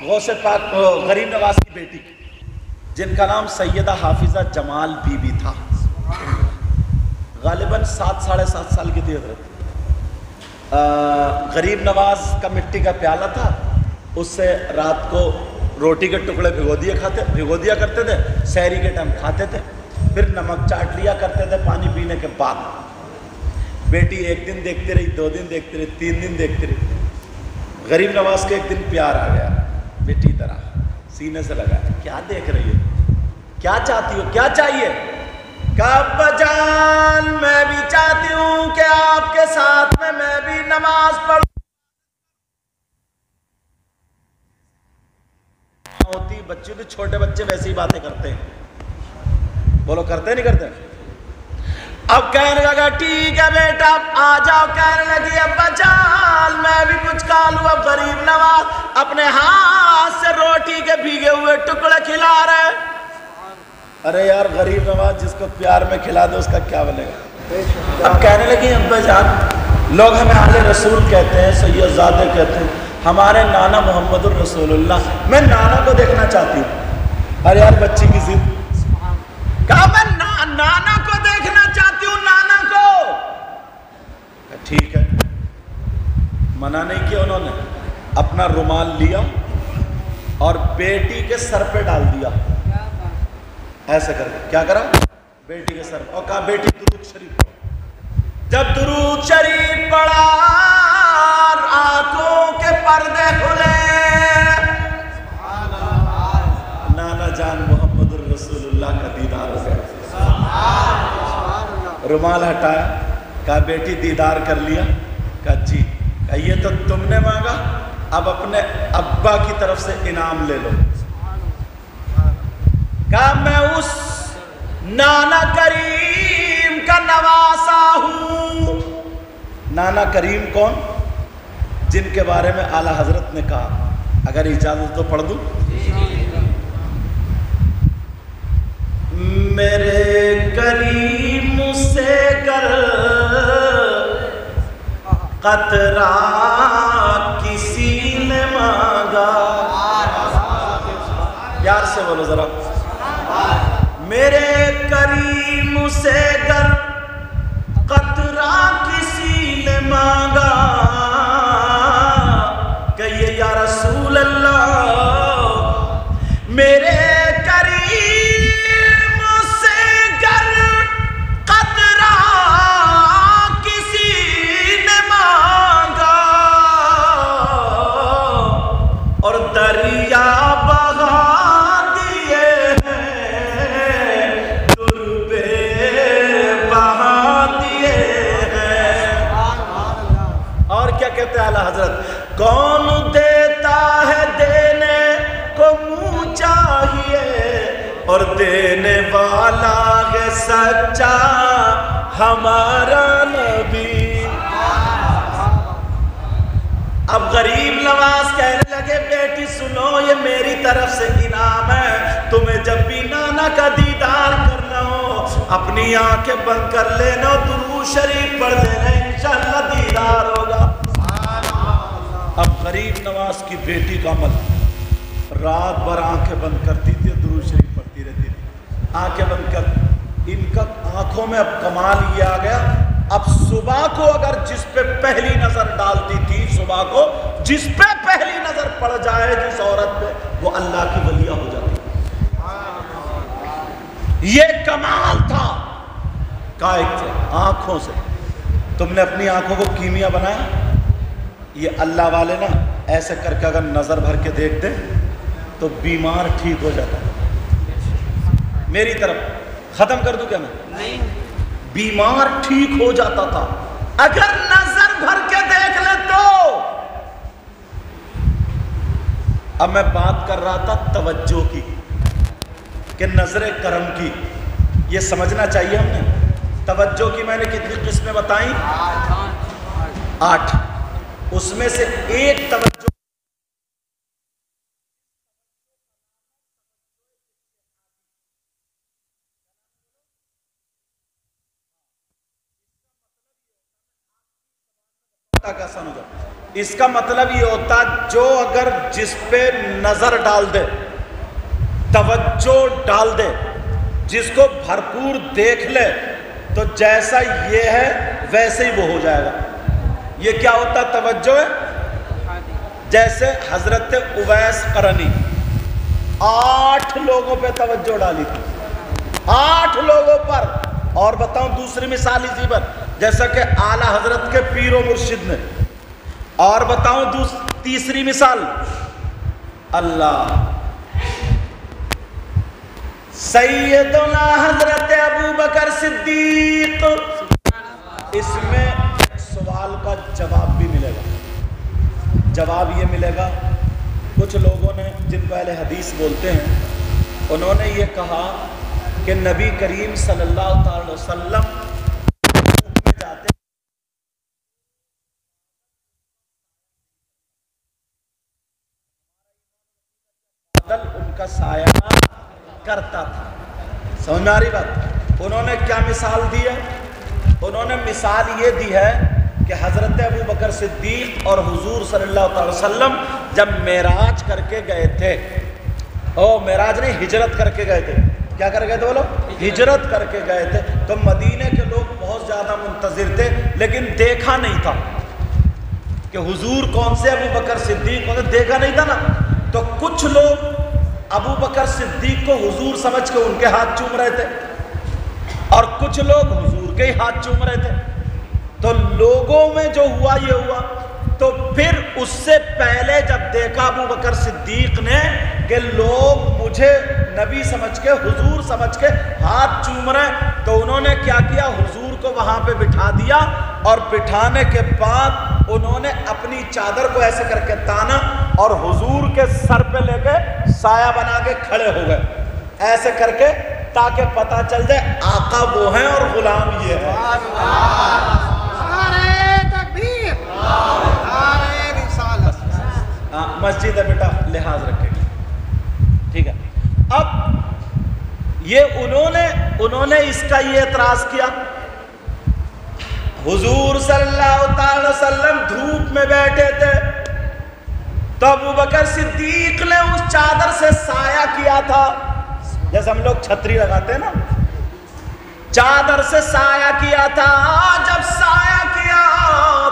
غوث پاک غریب نواز کی بیٹی جن کا نام سیدہ حافظہ جمال بی بی تھا، غالباً 7 ساڑھے 7 سال کی تھی حضرت۔ غریب نواز کا مٹی کا پیالہ تھا، اس سے رات کو روٹی کے ٹکڑے بھگو دیا کرتے تھے، سحری کے ٹائم کھاتے تھے، پھر نمک چاٹ لیا کرتے تھے پانی پینے کے بعد۔ بیٹی ایک دن دیکھتی رہی، 2 دن دیکھتی رہی، 3 دن دیکھتی رہی۔ غریب نواز کو ایک دن پیار آ گیا، بیٹی طرح سینے سے لگا، کیا دیکھ رہی ہو، کیا چاہتی ہو، کیا چاہیے؟ کہا ابا جان میں بھی چاہتی ہوں کہ آپ کے ساتھ میں بھی نماز پڑھوں۔ ہوتی بچے تو چھوٹے بچے ویسی ہی باتیں کرتے ہیں، بولو کرتے نہیں کرتے؟ اب کہنے لگا ٹھیک ہے بیٹا آ جاؤ۔ کہنے لگی ابا جان میں بھی کچھ کھا لوں۔ اب غریب نواز اپنے ہاتھ سے روٹی کے بھیگے ہوئے ٹکڑے کھلا رہے۔ ارے یار غریب نواز جس کو پیار میں کھلا دے اس کا کیا بنے گا؟ اب کہنے لگی ابا جان لوگ ہمیں آل رسول کہتے ہیں، سید زادے کہتے ہیں، ہمارے نانا محمد الرسول اللہ، میں نانا کو دیکھنا چاہتی ہوں۔ ارے یار بچی کی ضد، کہا میں نانا کو دیکھنا چاہتی ہوں، نانا کو۔ ٹھیک ہے، منع نہیں کیا انہوں نے، اپنا رومال لیا اور بیٹی کے سر پہ ڈال دیا، ایسے کر کے کیا کرا بیٹی کے سر پہ، اور کہا بیٹی درود شریف پڑھو۔ جب درود شریف پڑھا آنکھوں کے پردے کھلے، نانا جان محمد الرسول اللہ کا دیدار ہو گیا۔ رومال ہٹایا، کہا بیٹی دیدار کر لیا؟ کہا جی۔ کہا یہ تو تم نے مانگا، اب اپنے ابا کی طرف سے انعام لے لو۔ کہا میں اس نانا کریم کا نواسا ہوں۔ نانا کریم کون؟ جن کے بارے میں اعلیٰ حضرت نے کہا، اگر اجازت تو پڑھ دوں؟ میرے کریم سے گر قطرہ کسی نے مانگا، پیار سے بولو ذرا، میرے کریم سے گر قطرہ کسی نے مانگا، کہیے یا رسول اللہ میرے کریم سے گر قطرہ کسی نے مانگا اور دریا بہا دیے ہیں، دربے بہا دیے ہیں۔ اور کیا کہتے ہیں اعلیٰ حضرت؟ کون دیتا ہے دینے کو منہ چاہیے، اور دینے والا ہے سچا ہمارا نبی۔ اب غریب نواز کہنے لگے بیٹی سنو یہ میری طرف سے انعام ہے، تمہیں جب بھی نانا کا دیدار کرنا ہو اپنی آنکھیں بند کر لینا، درود شریف پڑھ لینا، انشاءاللہ دیدار ہوگا۔ اب غریب نواز کی بیٹی کا عمل، رات بھر آنکھیں بند کرتی تھی، درود شریف پڑھتی رہتی تھی، آنکھیں بند کر۔ ان کا آنکھوں میں اب کمال یہ آ گیا، اب صبح کو اگر جس پہ پہلی نظر ڈالتی تھی، صبح کو جس پہ پہلی نظر پڑ جائے جس عورت پہ، وہ اللہ کی ولیہ ہو جاتی۔ یہ کمال تھا قائد سے، آنکھوں سے۔ تم نے اپنی آنکھوں کو کیمیا بنایا؟ یہ اللہ والے نا ایسے کر کے اگر نظر بھر کے دیکھ دے تو بیمار ٹھیک ہو جاتا ہے۔ میری طرف ختم کر دوں کیا میں؟ بیمار ٹھیک ہو جاتا تھا اگر نظر بھر کے دیکھ لے تو۔ اب میں بات کر رہا تھا توجہ کی کہ نظر کرم کی، یہ سمجھنا چاہیے ہم نے۔ توجہ کی میں نے کتنی قسمیں بتائیں؟ 8۔ اس میں سے ایک توجہ دوپٹہ کا سن ہو جائے. اس کا مطلب یہ ہوتا جو اگر جس پہ نظر ڈال دے, توجہ ڈال دے, جس کو بھرپور دیکھ لے, تو جیسا یہ ہے ویسے ہی وہ ہو جائے گا. یہ کیا ہوتا توجہ ہے؟ جیسے حضرت اویس قرنی 8 لوگوں پہ توجہ ڈالی تھی, 8 لوگوں پر. اور بتاؤں دوسری مثال اسی پر, جیسا کہ اعلیٰ حضرت کے پیر و مرشد نے. اور بتاؤں تیسری مثال, اللہ سیدنا حضرت ابو بکر صدیق. اس میں سوال کا جواب بھی ملے گا. جواب یہ ملے گا, کچھ لوگوں نے جن کو اہل حدیث بولتے ہیں, انہوں نے یہ کہا کہ نبی کریم صلی اللہ تعالی وسلم میں جاتے ان کا سایہ کرتا تھا. سمجھ میں آ رہی بات؟ انہوں نے کیا مثال دی ہے؟ انہوں نے مثال یہ دی ہے کہ حضرت ابو بکر صدیق اور حضور صلی اللہ علیہ وسلم جب معراج کر کے گئے تھے, معراج نہیں, ہجرت کر کے گئے تھے. کیا کر گئے تھے بولو؟ ہجرت کر کے گئے تھے. تو مدینے کے لوگ بہت زیادہ منتظر تھے, لیکن دیکھا نہیں تھا کہ حضور کون سے ابو بکر صدیق کون سے, دیکھا نہیں تھا نا. تو کچھ لوگ ابو بکر صدیق کو حضور سمجھ کے ان کے ہاتھ چوم رہے تھے, اور کچھ لوگ حضور کے ہی ہاتھ چوم رہے تھے. تو لوگوں میں جو ہوا یہ ہوا. تو پھر اس سے پہلے جب دیکھا ابو بکر صدیق نے کہ لوگ مجھے نبی سمجھ کے, حضور سمجھ کے ہاتھ چوم رہے ہیں, تو انہوں نے کیا کیا, حضور کو وہاں پہ بٹھا دیا, اور بٹھانے کے بعد انہوں نے اپنی چادر کو ایسے کر کے تانا, اور حضور کے سر پہ لے کے سایہ بنا کے کھڑے ہو گئے ایسے کر کے, تاکہ پتہ چل جائے آقا وہ ہیں اور غلام یہ ہے. مسجد ہے بیٹا, لحاظ رکھے گا, ٹھیک ہے. اب یہ انہوں نے اس کا یہ اعتراض کیا. حضور صلی اللہ تعالی وسلم دھوپ میں بیٹھے تھے, تو ابو بکر صدیق نے اس چادر سے سایہ کیا تھا, جیسے ہم لوگ چھتری لگاتے ہیں نا, چادر سے سایہ کیا تھا. جب سایہ کیا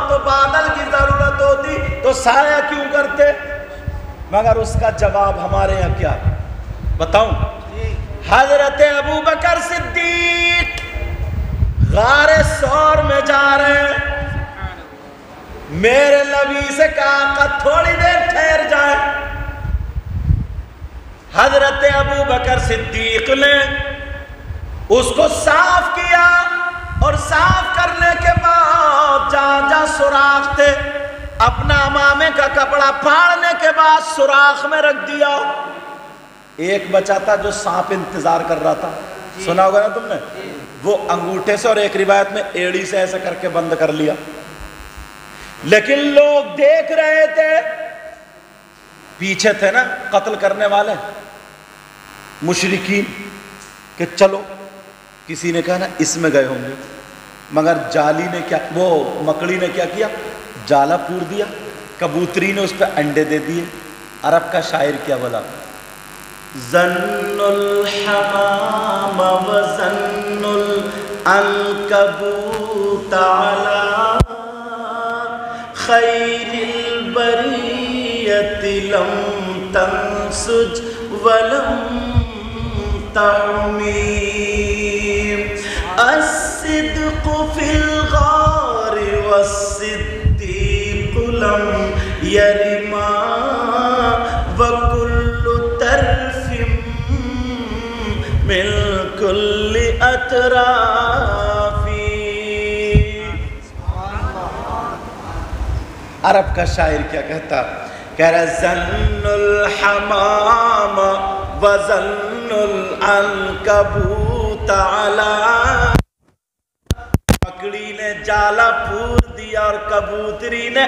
تو بادل کی ضرورت ہوتی تو سایہ کیوں کرتے؟ مگر اس کا جواب ہمارے یہاں کیا بتاؤں. حضرت ابو بکر صدیق غار ثور میں جا رہے ہیں, میرے نبی سے کہا کہ تھوڑی دیر ٹھہر جائے. حضرت ابو بکر صدیق نے اس کو صاف کیا, اور صاف کرنے کے بعد جہاں جہاں سوراخ تھے اپنا امامے کا کپڑا پھاڑنے کے بعد سوراخ میں رکھ دیا. ایک بچا تھا جو سانپ انتظار کر رہا تھا, سنا ہوگا نا تم نے, وہ انگوٹھے سے اور ایک روایت میں ایڑی سے ایسے کر کے بند کر لیا. لیکن لوگ دیکھ رہے تھے, پیچھے تھے نا قتل کرنے والے مشرکین, کہ چلو کسی نے کہا نا اس میں گئے ہوں گے. مگر جالی نے کیا, وہ مکڑی نے کیا کیا, جالا پور دیا, کبوتری نے اس پہ انڈے دے دیے. عرب کا شاعر کیا بولا, ظن الحمام وظن العنکبوت علی خیر البریت لم تنسج ولم تعمیم الصدق فی الغار والصدیق لم یرما وکل طرف من کل اطرافی. عرب کا شاعر کیا کہتا, کہہ رہا ظن الحمام وظن العنکبوت علی, مکڑی نے جالا پور دیا اور کبوتری نے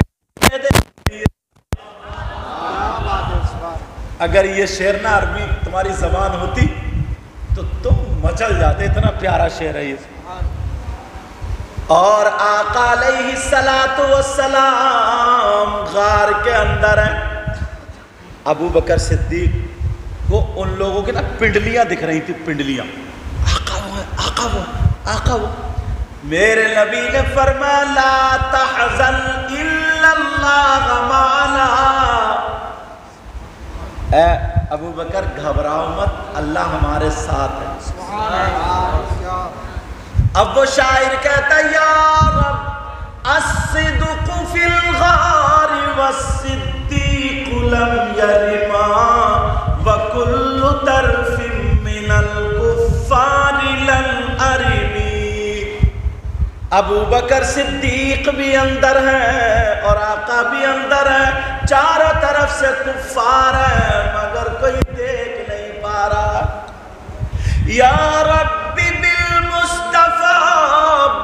اگر یہ شعر نہ عربی تمہاری زبان ہوتی تو تم مچل جاتے, اتنا پیارا شعر ہے یہ. اور آقا علیہ الصلاۃ والسلام غار کے اندر ہیں. ابو بکر صدیق کو ان لوگوں کی نا پنڈلیاں دکھ رہی تھی, پنڈلیاں. آقا وہ ہے, آقا وہ, آقا وہ. میرے نبی نے فرمایا لا تحزن الا اللہ معنا. اے ابو بکر گھبراؤ مت, اللہ ہمارے ساتھ ہے. اب وہ شاعر کہتا ہے یا رب الصدق فی الغار والصدیق لم یرما وکل طرف من الکفار لن ارمی. ابو بکر صدیق بھی اندر ہیں اور آقا بھی اندر ہیں, چاروں طرف سے کفار ہیں مگر کوئی دیکھ نہیں پا رہا. یا رب بالمصطفیٰ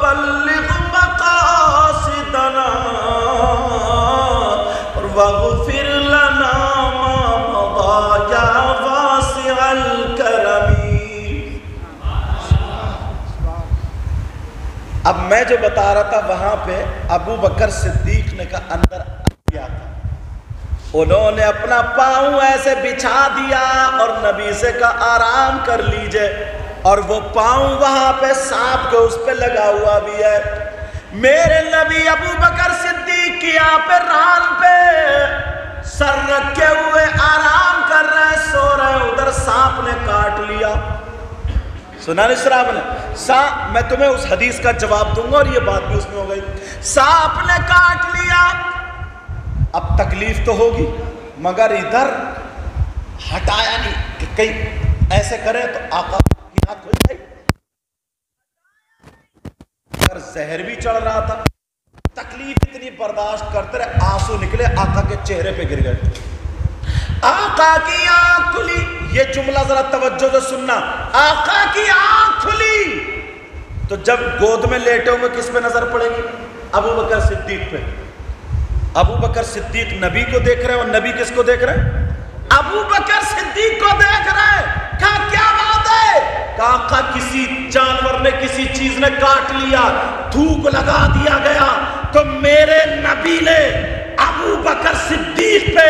بلغ مقاصدنا واغفر لنا ما مضى یا واسع الکرم. اب میں جو بتا رہا تھا وہاں پہ ابو بکر صدیق نے کہا اندر آیا تھا. انہوں نے اپنا پاؤں ایسے بچھا دیا اور نبی سے کہا آرام کر لیجئے, اور وہ پاؤں وہاں پہ سانپ کے اس پہ لگا ہوا بھی ہے. میرے نبی ابو بکر صدیق کی یہاں پہ ران پہ سر رکھے ہوئے آرام کر رہے ہیں, سو رہے ہیں. ادھر سانپ نے کاٹ لیا. سنا نہیں سنا آپ نے؟ میں تمہیں اس حدیث کا جواب دوں گا اور یہ بات بھی اس میں ہو گئی. سانپ نے کاٹ لیا, اب تکلیف تو ہوگی مگر ادھر ہٹایا نہیں کہ کہیں ایسے کرے تو آقا کی ہاتھ کھل جائے. اگر زہر بھی چڑھ رہا تھا, تکلیف اتنی برداشت کرتے رہے, آنسو نکلے آقا کے چہرے پہ گر گئے. آقا کی آنکھ کھلی, یہ جملہ ذرا توجہ سے سننا. آقا کی آنکھ کھلی تو جب گود میں لیٹے ہوئے کس پہ نظر پڑے گی؟ ابو بکر صدیق پہ. ابو بکر صدیق نبی کو دیکھ رہے ہیں اور نبی کس کو دیکھ رہے ہیں؟ ابو بکر صدیق کو دیکھ رہے ہیں. کہا کیا بات ہے؟ کہا آقا کسی جانور نے کسی چیز نے کاٹ لیا, تھوک لگا دیا گیا, تو میرے نبی نے ابو بکر صدیق پہ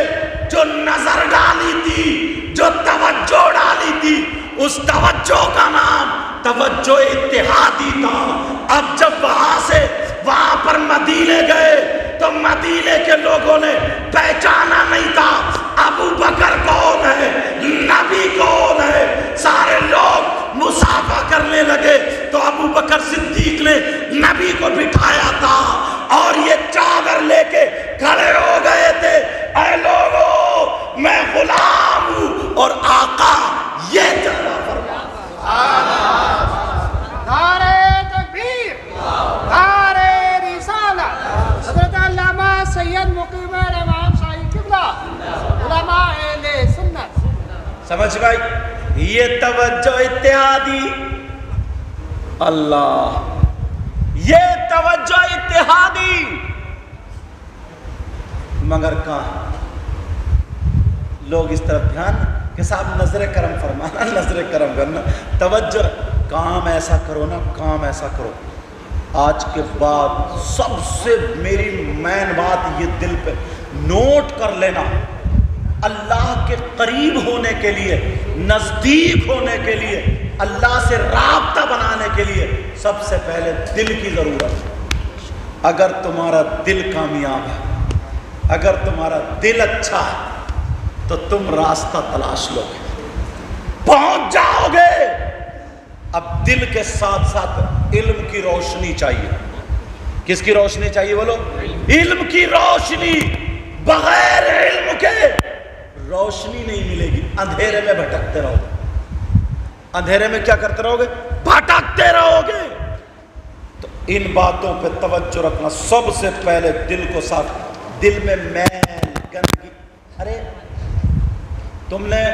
جو نظر ڈالی تھی, جو توجہ ڈالی تھی, اس توجہ کا نام توجہ اتحادی تھا. اب جب وہاں پر مدینے گئے تو مدینے کے لوگوں نے پہچانا نہیں تھا ابو بکر کون ہے, نبی کون ہے. سارے لوگ مصافحہ کرنے لگے تو ابو بکر صدیق نے نبی کو بٹھایا تھا اور یہ چادر لے کے کھڑے ہو گئے تھے. اے لوگوں میں غلام ہوں اور آقا یہ جلوہ فرما. نعرہ تکبیر, نعرہ رسالت. حضرت علامہ سید مقیم امام شاہی قبلہ, علماء اہل سنت. سمجھ بھائی, یہ توجہ اتحادی, اللہ, یہ توجہ اتحادی. مگر کہاں لوگ اس طرف دھیان کہ صاحب نظر کرم فرمانا, نظر کرم کرنا, توجہ, کام ایسا کرو نا, کام ایسا کرو. آج کے بعد سب سے میری مین بات یہ دل پہ نوٹ کر لینا, اللہ کے قریب ہونے کے لیے, نزدیک ہونے کے لیے, اللہ سے رابطہ بنانے کے لیے سب سے پہلے دل کی ضرورت. اگر تمہارا دل کامیاب ہے, اگر تمہارا دل اچھا ہے تو تم راستہ تلاش لو گے, پہنچ جاؤ گے. اب دل کے ساتھ ساتھ علم کی روشنی چاہیے. کس کی روشنی چاہیے بولو؟ علم کی روشنی. بغیر علم کے روشنی نہیں ملے گی, اندھیرے میں بھٹکتے رہو گے. اندھیرے میں کیا کرتے رہو گے؟ بھٹکتے رہو گے. تو ان باتوں پہ توجہ رکھنا. سب سے پہلے دل کو صاف, دل میں میل گندگی. ارے تم نے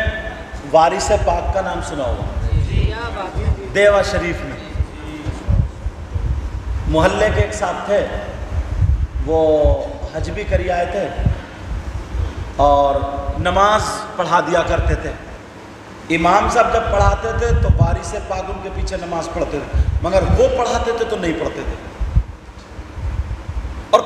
وارث پاک کا نام سنا ہوگا, دیوا شریف میں محلے کے ایک صاحب تھے, وہ حج بھی کری آئے تھے اور نماز پڑھا دیا کرتے تھے. امام صاحب جب پڑھاتے تھے تو وارث پاک ان کے پیچھے نماز پڑھتے تھے, مگر وہ پڑھاتے تھے تو نہیں پڑھتے تھے.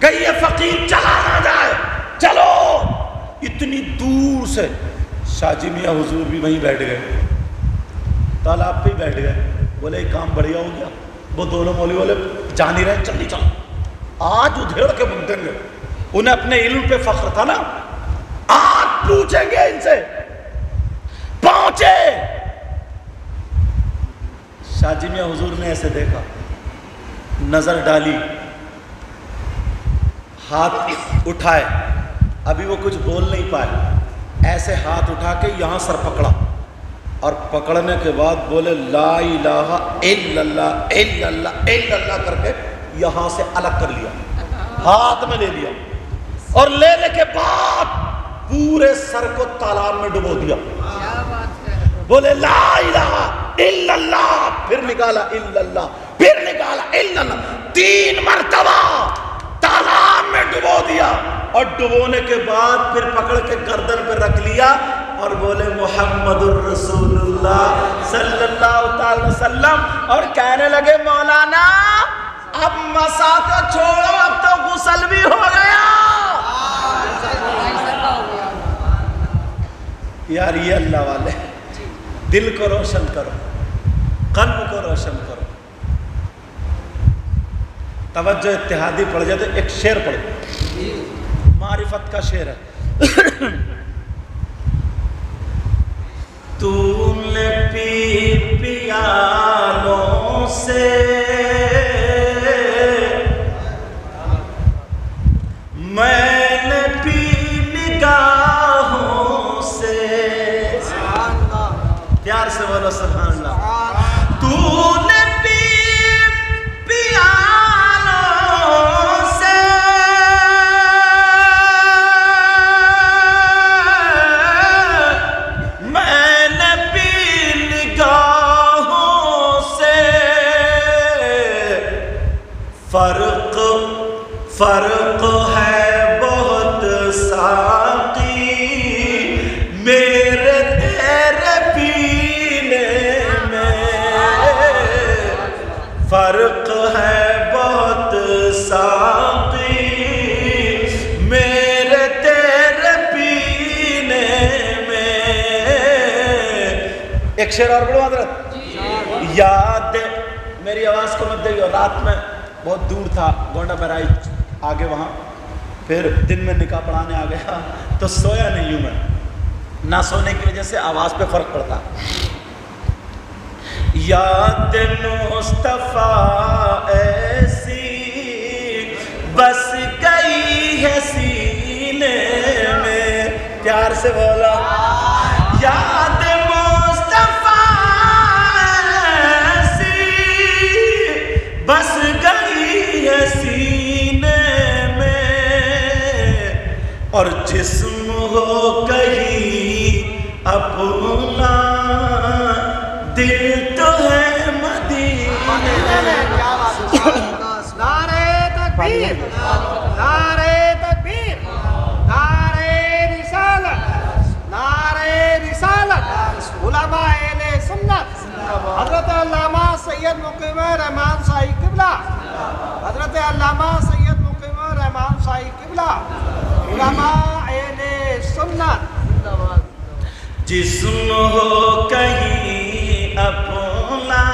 کہیں یہ فقیر چلا نہ جائے، چلو۔ اتنی دور سے شاہ جی میاں حضور بھی وہیں بیٹھ گئے، تالاب پہ ہی بیٹھ گئے، بولے ایک کام بڑھیا ہو گیا۔ وہ دونوں مولوی بولے جا نہیں رہے، چل نہیں چل، آج ادھیڑ کے بنتے گے، انہیں اپنے علم پہ فخر تھا نا، آج پوچھیں گے ان سے۔ پہنچے، شاہ جی میاں حضور نے ایسے دیکھا، نظر ڈالی، ہاتھ اٹھائے، ابھی وہ کچھ بول نہیں پائے، ایسے ہاتھ اٹھا کے یہاں سر پکڑا، اور پکڑنے کے بعد بولے لا الہ الا اللہ الا اللہ الا اللہ کر کے یہاں سے الگ کر لیا، ہاتھ میں لے لیا، اور لینے کے بعد پورے سر کو تالاب میں ڈبو دیا۔ بولے لا الہ الا اللہ، پھر نکالا الا اللہ، پھر نکالا الا اللہ، 3 مرتبہ تالاب میں ڈبو دیا، اور ڈبونے کے بعد پھر پکڑ کے گردن پہ رکھ لیا اور بولے محمد الرسول اللہ صلی اللہ علیہ وسلم، اور کہنے لگے مولانا اب مسا تو چھوڑو، اب تو غسل بھی ہو گیا۔ یار یہ اللہ والے، دل کو روشن کرو، قلب کو روشن کرو۔ توجہ اتحادی پڑھ جاتے، ایک شعر پڑھو، معرفت کا شعر ہے۔ تو نے پی پیالوں سے میں نے پی نگاہوں سے، پیار سے بولو سبحان اللہ۔ تو نے پی پیالوں سے میں نے پی نگاہوں سے، فرق ہے بہت ساقی میرے تیرے پینے میں، فرق ہے بہت ساقی میرے تیرے پینے میں۔ ایک شعر اور پڑھو حضرت۔ یاد میری آواز کو مت دیو، رات میں بہت دور تھا گونڈا بہرائچ آگے، وہاں پھر دن میں نکاح پڑھانے آ گیا تو سویا نہیں ہوں میں، نہ سونے کی وجہ سے آواز پہ فرق پڑتا۔ یاد مصطفیٰ ایسی بس گئی ہے سینے میں، پیار سے بولا یاد مصطفیٰ ایسی بس گئی ہے سینے میں، اور جسم ہو کہیں اپنا دل تو ہے مدینے میں۔ نعرہ تکبیر، نعرہ تکبیر، نعرہ رسالت، نعرہ رسالت، علماء اہل سنت، حضرت علامہ سید مقیم رحمان شاہی قبلہ، حضرت علامہ سید مقیم رحمان شاہی قبلہ، علماء اہل سنت۔ جسم ہو کہیں اپنا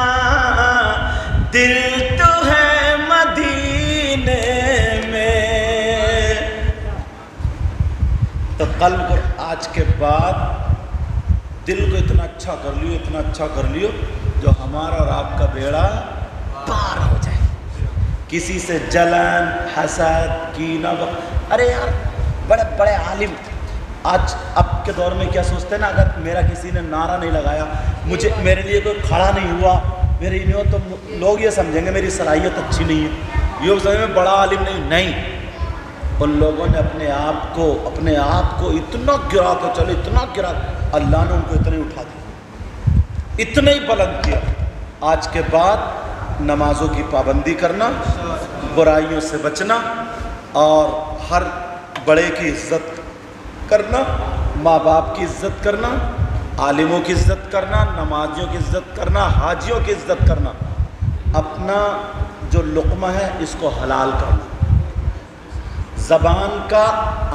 دل تو ہے مدینے میں۔ تو قلب کو آج کے بعد دل کو اتنا اچھا کر لیو، اتنا اچھا کر لیو جو ہمارا اور آپ کا بیڑا پار ہو جائے، کسی سے جلن حسد کینہ۔ ارے یار بڑے بڑے عالم آج اب کے دور میں کیا سوچتے ہیں نا، اگر میرا کسی نے نعرہ نہیں لگایا، میرے لیے کوئی کھڑا نہیں ہوا، میرے نہیں ہو، تو لوگ یہ سمجھیں گے میری صلاحیت اچھی نہیں ہے، یہ سمجھیں میں بڑا عالم نہیں۔ ان لوگوں نے اپنے آپ کو اتنا گرا کے چلے، اتنا گرا، اللہ نے ان کو اتنے اٹھا دیا، اتنے ہی بلند کیا۔ آج کے بعد نمازوں کی پابندی کرنا، برائیوں سے بچنا، اور ہر بڑے کی عزت کرنا، ماں باپ کی عزت کرنا، عالموں کی عزت کرنا، نمازیوں کی عزت کرنا، حاجیوں کی عزت کرنا، اپنا جو لقمہ ہے اس کو حلال کرنا۔ زبان کا،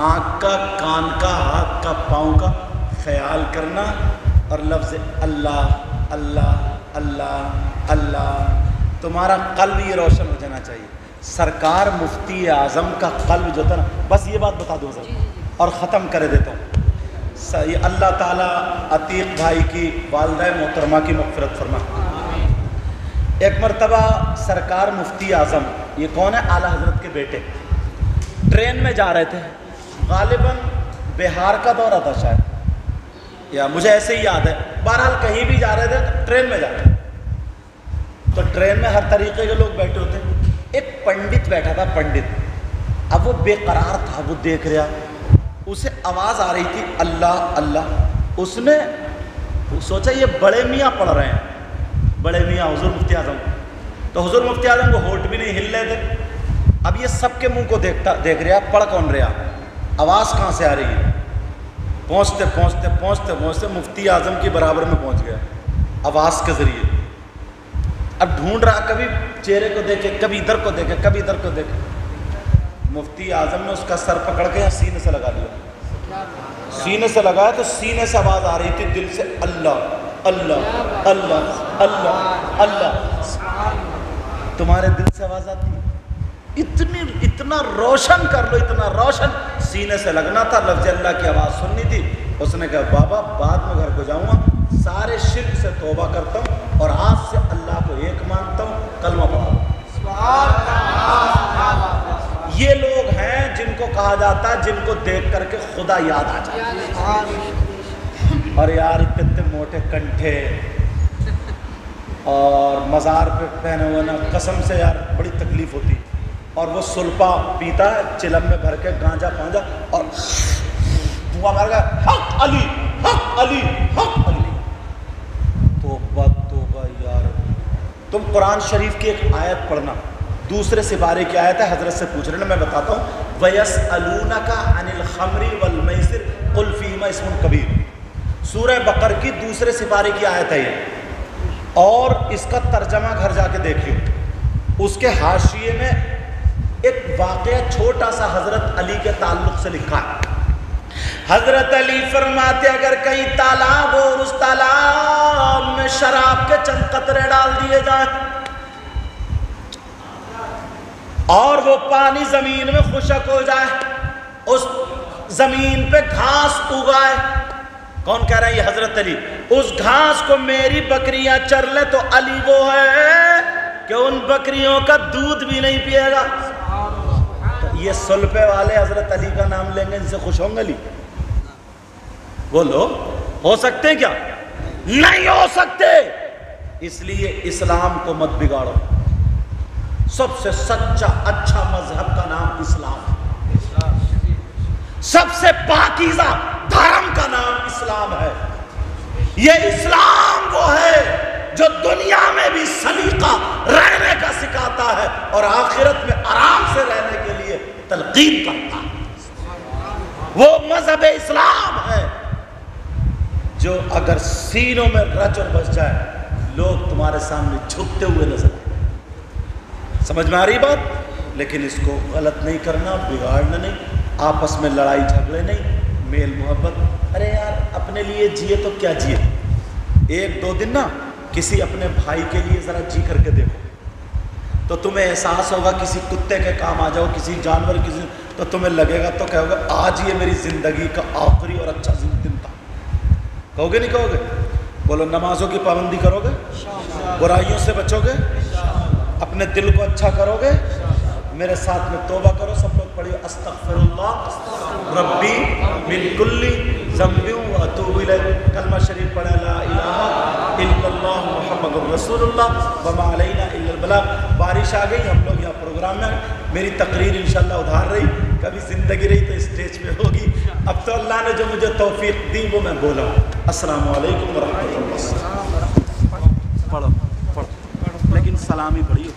آنکھ کا، کان کا، ہاتھ کا، پاؤں کا خیال کرنا، اور لفظ اللہ اللہ اللہ اللہ، تمہارا قلب یہ روشن ہو جانا چاہیے۔ سرکار مفتی اعظم کا قلب جو تھا نا، بس یہ بات بتا دوں سر اور ختم کر دیتا ہوں۔ اللہ تعالیٰ عتیق بھائی کی والدہ محترمہ کی مغفرت فرما۔ ایک مرتبہ سرکار مفتی اعظم، یہ کون ہے؟ اعلیٰ حضرت کے بیٹے، ٹرین میں جا رہے تھے، غالباً بہار کا دورہ تھا شاید، یا مجھے ایسے ہی یاد ہے، بہرحال کہیں بھی جا رہے تھے تو ٹرین میں جا رہے تھے۔ تو ٹرین میں ہر طریقے کے لوگ بیٹھے ہوتے ہیں، ایک پنڈت بیٹھا تھا، پنڈت، اب وہ بے قرار تھا، وہ دیکھ رہا، اسے آواز آ رہی تھی اللہ اللہ، اس نے سوچا یہ بڑے میاں پڑھ رہے ہیں، بڑے میاں حضور مفتی اعظم، تو حضور مفتی اعظم کو ہونٹ بھی نہیں ہل رہے تھے، اب یہ سب کے منہ کو دیکھ رہا، پڑھ کون رہا، آواز کہاں سے آ رہی ہے، پہنچتے پہنچتے پہنچتے پہنچتے مفتی اعظم کی برابر میں پہنچ گیا آواز کے ذریعے۔ اب ڈھونڈ رہا، کبھی چہرے کو دیکھے، کبھی ادھر کو دیکھے، کبھی ادھر کو دیکھے، مفتی اعظم نے اس کا سر پکڑ کے سینے سے لگا لیا، سینے سے لگایا تو سینے سے آواز آ رہی تھی، دل سے اللہ اللہ اللہ اللہ اللہ۔ تمہارے دل سے آواز آتی ہے؟ اتنا روشن کر لو، اتنا روشن، سینے سے لگنا تھا، لفظ اللہ کی آواز سننی تھی۔ اس نے کہا بابا بعد میں گھر کو جاؤں گا، سارے شرک سے توبہ کرتا ہوں اور آج سے اللہ کو ایک مانتا ہوں، کلمہ پڑھا۔ یہ لوگ ہیں جن کو کہا جاتا ہے جن کو دیکھ کر کے خدا یاد آ جاتا ہے۔ اور یار اتنے موٹے کنٹھے اور مزار پہ پہنے ہوئے نا، قسم سے یار بڑی تکلیف ہوتی۔ اور وہ سلپا پیتا ہے چلم میں بھر کے، گانجا پانجا، اور دعا مار گیا حق علی حق علی حق علی۔ توبہ توبہ یار، تم قرآن شریف کی ایک آیت پڑھنا، دوسرے سپارے کی آیت ہے، حضرت سے پوچھ رہے نا، میں بتاتا ہوں، وَيَسْأَلُونَكَ عَنِ الْخَمْرِ وَالْمَيْسِرِ قُلْ فِيهِمَا اسْمٌ كَبِيرٌ، سورہ بقر کی دوسرے سپارے کی آیت ہے یہ، اور اس کا ترجمہ گھر جا کے دیکھیے۔ اس کے حاشیے میں ایک واقعہ چھوٹا سا حضرت علی کے تعلق سے لکھا ہے۔ حضرت علی فرماتے اگر کہیں تالاب ہو اور اس تالاب میں شراب کے چند قطرے ڈال دیے جائیں اور وہ پانی زمین میں خشک ہو جائے، اس زمین پہ گھاس اگائے، کون کہہ رہے ہیں؟ یہ حضرت علی، اس گھاس کو میری بکریاں چر لے تو علی وہ ہے کہ ان بکریوں کا دودھ بھی نہیں پیے گا۔ تو یہ سلپے والے حضرت علی کا نام لیں گے، ان سے خوش ہوں گے علی؟ بولو ہو سکتے ہیں کیا؟ نہیں ہو سکتے۔ اس لیے اسلام کو مت بگاڑو، سب سے سچا اچھا مذہب کا نام اسلام، سب سے پاکیزہ دھرم کا نام اسلام ہے۔ یہ اسلام وہ ہے جو دنیا میں بھی سلیقہ رہنے کا سکھاتا ہے اور آخرت میں آرام سے رہنے کے لیے تلقین کرتا ہے۔ وہ مذہب اسلام ہے جو اگر سینوں میں رچ اور بس جائے لوگ تمہارے سامنے جھکتے ہوئے نظر آئے۔ سمجھ میں آ رہی بات؟ لیکن اس کو غلط نہیں کرنا، بگاڑنا نہیں، آپس میں لڑائی جھگڑے نہیں، میل محبت۔ ارے یار اپنے لیے جیے تو کیا جیے، ایک دو دن نا کسی اپنے بھائی کے لیے ذرا جی کر کے دیکھو تو تمہیں احساس ہوگا، کسی کتے کے کام آ جاؤ، کسی جانور کسی، تو تمہیں لگے گا، تو کہو گے آج یہ میری زندگی کا آخری اور اچھا دن تھا۔ کہو گے نہیں کہو گے؟ بولو نمازوں کی پابندی کرو گے، برائیوں سے بچو گے، اپنے دل کو اچھا کرو گے، میرے ساتھ میں توبہ کرو، سب لوگ پڑھیے استغفر اللہ ربی من کل ذنب واتوب الیہ، کلمہ شریف پڑھے لا الہ الا اللہ محمد رسول اللہ وما علینا الا البلاغ۔ بارش آ گئی، ہم لوگ یہاں پروگرام میں، میری تقریر انشاءاللہ ادھار رہی، کبھی زندگی رہی تو اسٹیج پہ ہوگی۔ اب تو اللہ نے جو مجھے توفیق دی وہ میں بولا۔ السلام علیکم ورحمۃ اللہ۔ پڑھو پڑھو لیکن سلامی پڑھیے۔